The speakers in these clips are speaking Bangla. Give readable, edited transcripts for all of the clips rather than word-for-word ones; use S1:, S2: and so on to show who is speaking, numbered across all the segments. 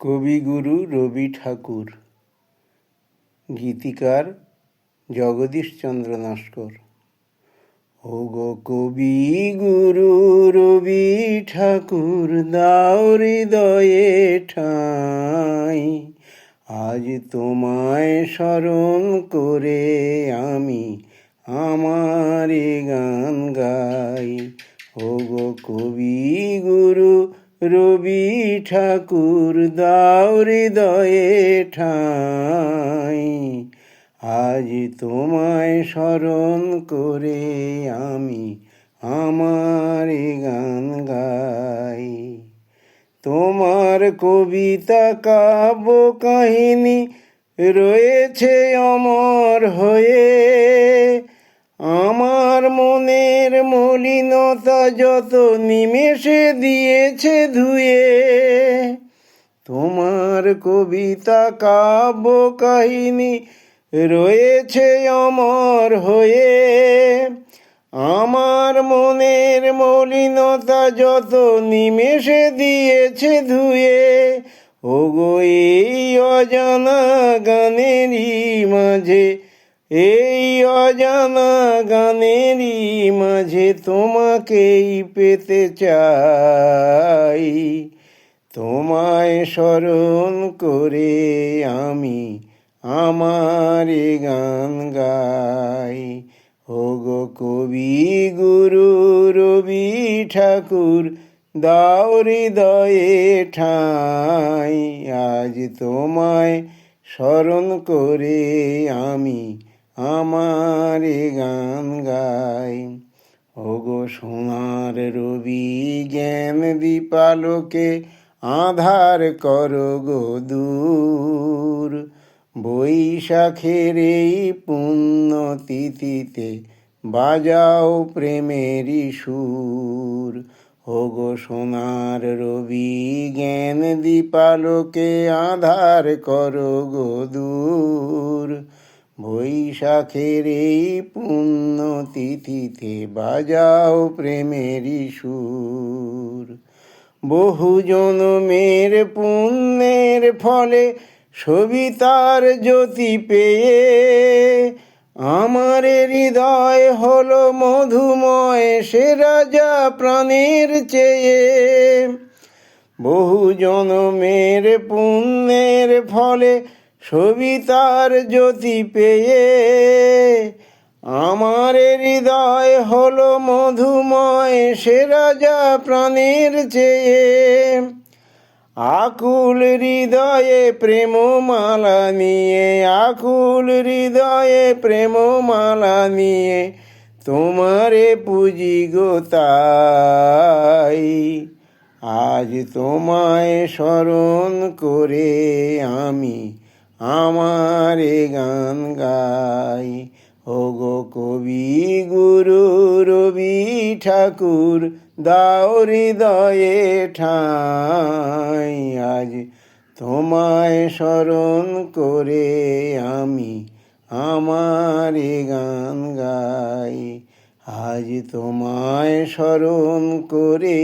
S1: কবিগুরু রবি ঠাকুর, গীতিকার জগদীশচন্দ্র নস্কর। ওগো কবিগুরু রবি ঠাকুর, দাও হৃদয়ে ঠাঁই, আজ তোমায় স্মরণ করে আমি আমার গান গাই। ওগো কবিগুরু রবি ঠাকুর, দাও হৃদয়ে ঠাঁই, আজ তোমায় স্মরণ করে আমি আমার গান গাই। তোমার কবিতা কাব্য কাহিনী রয়েছে অমর হয়ে, আমার মনের মলিনতা যত নিমেষে দিয়েছে ধুয়ে। তোমার কবিতা কাব্য কাহিনী রয়েছে অমর হয়ে, আমার মনের মলিনতা যত নিমেষে দিয়েছে ধুয়ে। ওগো এই অজানা গানেরই মাঝে, এই অজানা গানেরই মাঝে তোমাকেই পেতে চাই। তোমায় স্মরণ করে আমি আমার গান গাই। ওগো কবিগুরু রবি ঠাকুর, দাও হৃদয়ে ঠাঁই, আজ তোমায় স্মরণ করে আমি আমার গান গাই। ওগো সোনার রবি জ্ঞান দীপালোকে আধার করো গো দূর, বৈশাখের এই পুণ্য তিথিতে বাজাও প্রেমেরই সুর। ওগো সোনার রবি জ্ঞান দীপালোকে আধার করো গো দূর, বৈশাখের এই পুণ্য তিথিতে বাজাও প্রেমেরই সুর। বহু জনমের পুণ্যের ফলে সবিতার জ্যোতি পেয়ে আমার হৃদয় হলো মধুময়, সে রাজা প্রাণের চেয়ে। বহু জনমের পুণ্যের ফলে সবিতার জ্যোতি পেয়ে আমার হৃদয় হলো মধুময়, সে রাজা প্রাণের চেয়ে। আকুল হৃদয়ে প্রেমমালা নিয়ে, আকুল হৃদয়ে প্রেমমালা নিয়ে তোমারে পুজি গো তাই, আজ তোমায় স্মরণ করে আমি আমার গান গাই। ওগো কবিগুরু রবি ঠাকুর, দাও হৃদয়ে ঠাঁই, আজ তোমায় স্মরণ করে আমি আমার গান গাই। আজ তোমায় স্মরণ করে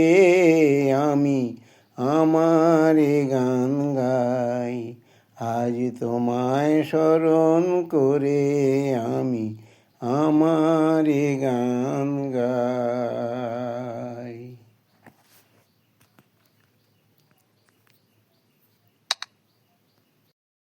S1: আমি আমার গান গাই। আজ তোমায় স্মরণ করে আমি আমার গান গাই।